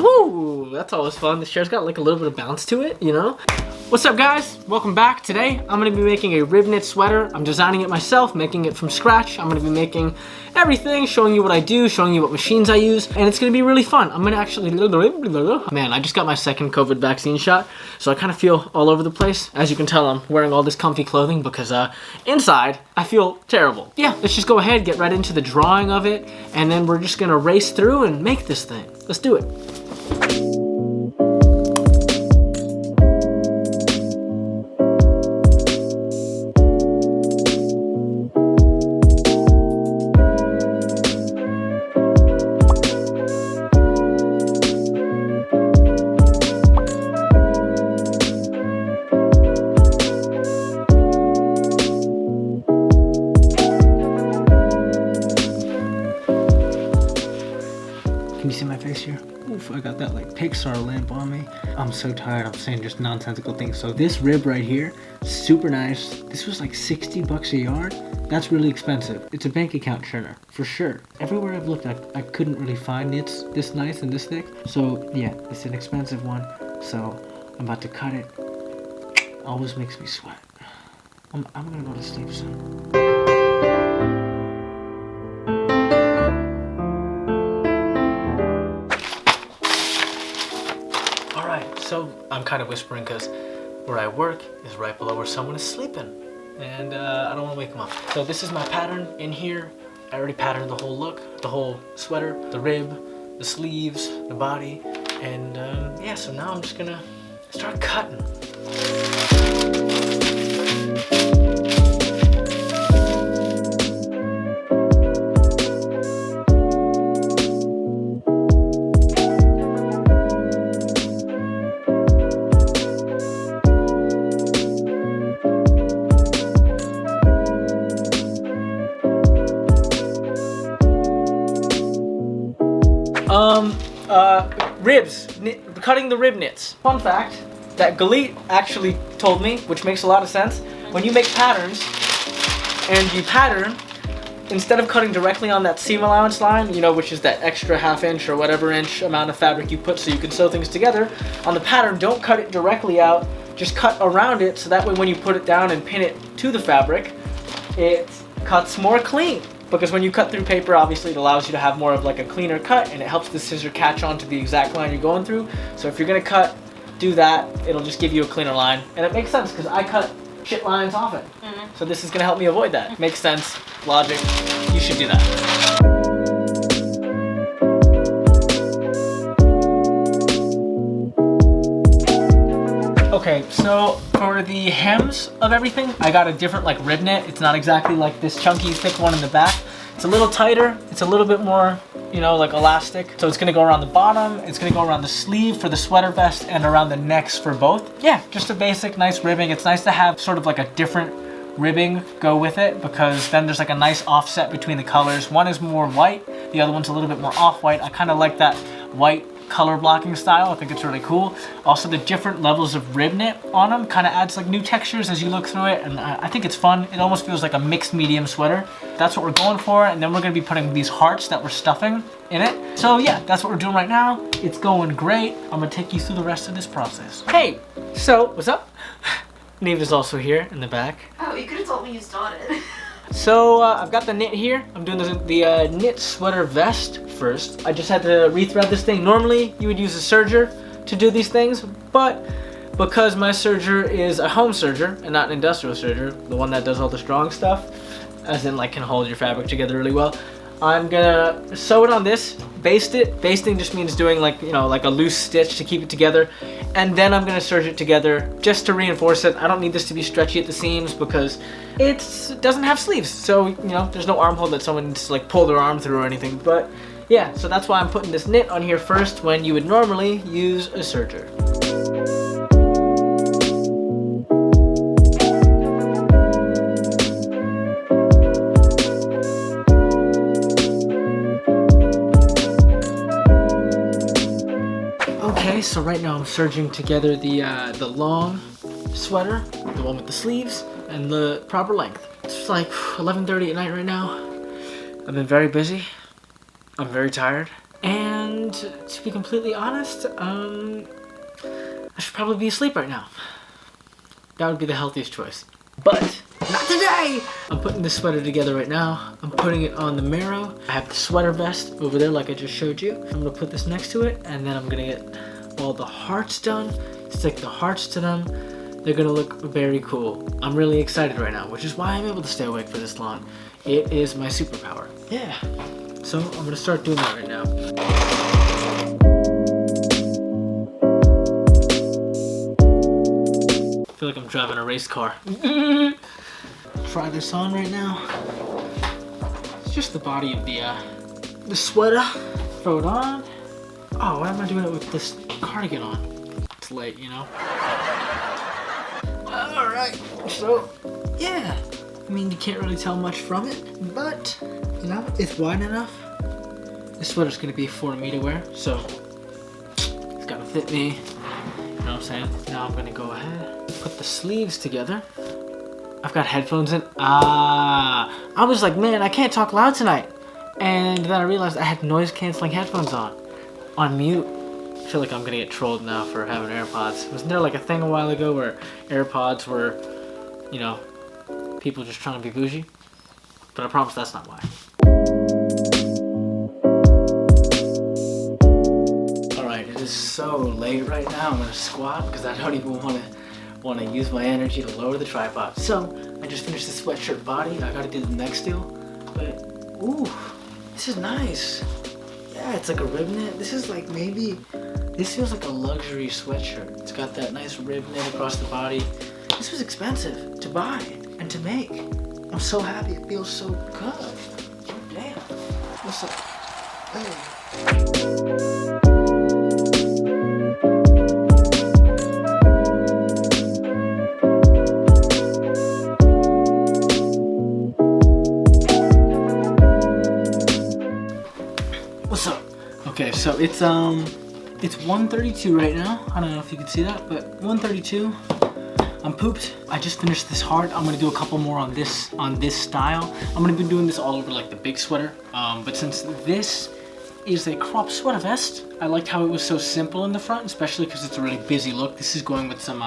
Woo! That's always fun. The chair's got like a little bit of bounce to it, you know? What's up, guys? Welcome back. Today, I'm gonna be making a rib knit sweater. I'm designing it myself, making it from scratch. I'm gonna be making everything, showing you what I do, showing you what machines I use, and it's gonna be really fun. I'm gonna actually... Man, I just got my second COVID vaccine shot, so I kind of feel all over the place. As you can tell, I'm wearing all this comfy clothing because inside, I feel terrible. Yeah, let's just go ahead, get right into the drawing of it, and then we're just gonna race through and make this thing. Let's do it. Can you see my face here? Oof, I got that like Pixar lamp on me. I'm so tired, I'm saying just nonsensical things. So this rib right here, super nice. This was like 60 bucks a yard. That's really expensive. It's a bank account churner, for sure. Everywhere I've looked, I couldn't really find knits this nice and this thick. So yeah, it's an expensive one. So I'm about to cut it. Always makes me sweat. I'm gonna go to sleep soon. So I'm kind of whispering because where I work is right below where someone is sleeping, and I don't want to wake them up. So this is my pattern in here. I already patterned the whole look, the whole sweater, the rib, the sleeves, the body, and yeah, so now I'm just gonna start cutting. Ribs, cutting the rib knits. Fun fact that Galit actually told me, which makes a lot of sense. When you make patterns and you pattern, instead of cutting directly on that seam allowance line, you know, which is that extra ½ inch or whatever inch amount of fabric you put so you can sew things together, on the pattern, don't cut it directly out, just cut around it so that way when you put it down and pin it to the fabric, it cuts more clean. Because when you cut through paper, obviously it allows you to have more of like a cleaner cut, and it helps the scissor catch on to the exact line you're going through. So if you're gonna cut, do that. It'll just give you a cleaner line. And it makes sense because I cut shit lines often. So this is gonna help me avoid that. Makes sense, logic, you should do that. Okay, so for the hems of everything, I got a different like rib knit. It's not exactly like this chunky thick one in the back. It's a little tighter. It's a little bit more, you know, like elastic. So it's gonna go around the bottom. It's gonna go around the sleeve for the sweater vest and around the necks for both. Yeah, just a basic nice ribbing. It's nice to have sort of like a different ribbing go with it because then there's like a nice offset between the colors. One is more white, the other one's a little bit more off-white. I kind of like that white color blocking style. I think it's really cool. Also, the different levels of rib knit on them kind of adds like new textures as you look through it, and I think it's fun. It almost feels like a mixed medium sweater. That's what we're going for, and then we're going to be putting these hearts that we're stuffing in it. So yeah, that's what we're doing right now. It's going great. I'm gonna take you through the rest of this process. Hey, so what's up? Neve is also here in the back. Oh, you could have told me you started. So I've got the knit here. I'm doing the knit sweater vest first. I just had to rethread this thing. Normally you would use a serger to do these things, but because my serger is a home serger and not an industrial serger, the one that does all the strong stuff, as in like can hold your fabric together really well, I'm gonna sew it on this, baste it. Basting just means doing like, you know, like a loose stitch to keep it together. And then I'm gonna serge it together just to reinforce it. I don't need this to be stretchy at the seams because it doesn't have sleeves. So, you know, there's no armhole that someone needs to like pull their arm through or anything. But yeah, so that's why I'm putting this knit on here first when you would normally use a serger. Okay, so right now I'm serging together the long sweater, the one with the sleeves, and the proper length. It's like 11:30 at night right now. I've been very busy. I'm very tired. And to be completely honest, I should probably be asleep right now. That would be the healthiest choice. But not today! I'm putting this sweater together right now. I'm putting it on the marrow. I have the sweater vest over there like I just showed you. I'm gonna put this next to it, and then I'm gonna get all the hearts done, stick the hearts to them. They're gonna look very cool. I'm really excited right now, which is why I'm able to stay awake for this long. It is my superpower. Yeah. So I'm gonna start doing that right now. I feel like I'm driving a race car. Try this on right now. It's just the body of the sweater. Throw it on. Oh, why am I doing it with this cardigan on? It's late, you know? Alright, so yeah. I mean, you can't really tell much from it, but you know, it's wide enough. This sweater's gonna be for me to wear, so it's gotta fit me. You know what I'm saying? Now I'm gonna go ahead, put the sleeves together. I've got headphones in. I was like, man, I can't talk loud tonight. And then I realized I had noise canceling headphones on mute. I feel like I'm gonna get trolled now for having AirPods. Wasn't there like a thing a while ago where AirPods were, you know, people just trying to be bougie? But I promise that's not why. Alright, it is so late right now. I'm gonna squat because I don't even want to use my energy to lower the tripod. So I just finished the sweatshirt body. I gotta do the neck still. But ooh, this is nice. Yeah, it's like a rib knit. This is like maybe, this feels like a luxury sweatshirt. It's got that nice rib knit across the body. This was expensive to buy and to make. I'm so happy. It feels so good. Oh, damn. What's up? Hey. What's up? Okay, so it's 1:32 right now. I don't know if you can see that, but 1:32. I'm pooped. I just finished this hard. I'm gonna do a couple more on this style. I'm gonna be doing this all over like the big sweater. But since this is a crop sweater vest, I liked how it was so simple in the front, especially because it's a really busy look. This is going with some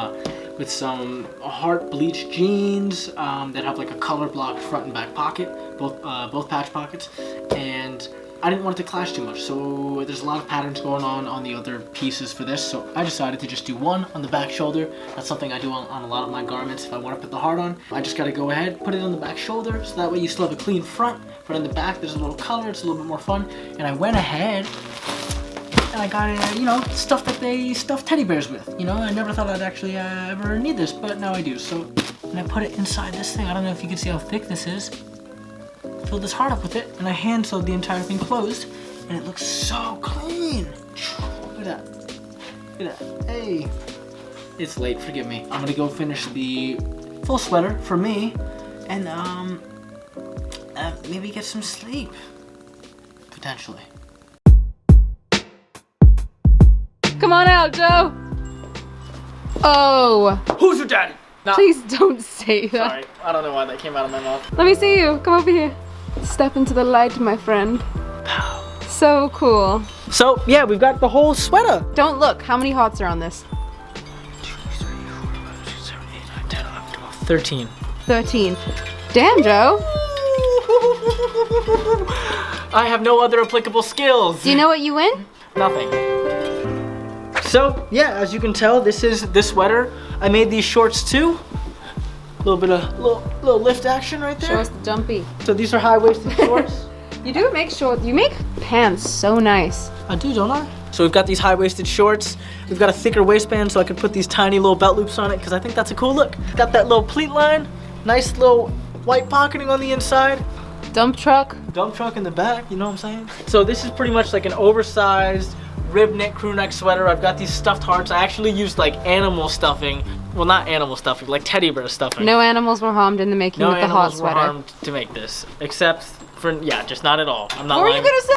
heart bleached jeans that have like a color blocked front and back pocket, both patch pockets, and I didn't want it to clash too much, so there's a lot of patterns going on the other pieces for this, so I decided to just do one on the back shoulder. That's something I do on a lot of my garments if I want to put the heart on. I just gotta go ahead, put it on the back shoulder, so that way you still have a clean front, but in the back there's a little color, it's a little bit more fun. And I went ahead and I got, you know, stuff that they stuff teddy bears with. You know, I never thought I'd actually ever need this, but now I do. So, and I put it inside this thing. I don't know if you can see how thick this is. Filled this heart up with it, and I hand sewed the entire thing closed, and it looks so clean. Look at that. Look at that. Hey. It's late, forgive me. I'm gonna go finish the full sweater for me, and maybe get some sleep. Potentially. Come on out, Joe. Oh. Who's your daddy? No. Please don't say that. Sorry, I don't know why that came out of my mouth. Let me see you. Come over here. Step into the light, my friend. So cool. So, yeah, we've got the whole sweater. Don't look. How many hearts are on this? 2, 3, 4, 5, 6, 7, 8, 9, 10, 11, 12, 13. 13. Damn, Joe. I have no other applicable skills. Do you know what you win? Nothing. So, yeah, as you can tell, this is the sweater. I made these shorts too. A little bit of little lift action right there. Show us the dumpy. So these are high-waisted shorts. You do make short. You make pants so nice. I do, don't I? So we've got these high-waisted shorts. We've got a thicker waistband so I can put these tiny little belt loops on it because I think that's a cool look. Got that little pleat line. Nice little white pocketing on the inside. Dump truck. Dump truck in the back, you know what I'm saying? So this is pretty much like an oversized rib knit crew neck sweater. I've got these stuffed hearts. I actually used like animal stuffing. Well, not animal stuffing, like teddy bear stuffing. No animals were harmed in the making of the hot sweater. No animals were harmed to make this, except for, yeah, just not at all. I'm not What were lying. you gonna say?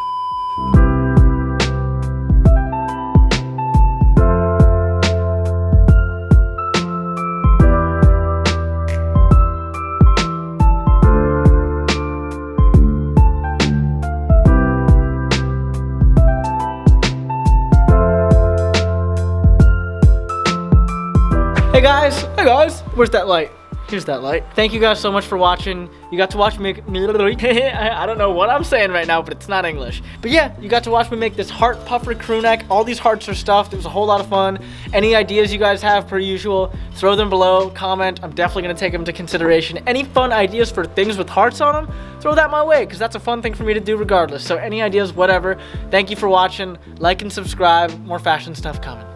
Hey guys, where's that light? Here's that light. Thank you guys so much for watching. You got to watch me make, I don't know what I'm saying right now, but it's not English. But yeah, you got to watch me make this heart puffer crew neck. All these hearts are stuffed. It was a whole lot of fun. Any ideas you guys have, per usual, throw them below, comment. I'm definitely gonna take them into consideration. Any fun ideas for things with hearts on them, throw that my way, because that's a fun thing for me to do regardless. So any ideas, whatever. Thank you for watching. Like and subscribe. More fashion stuff coming.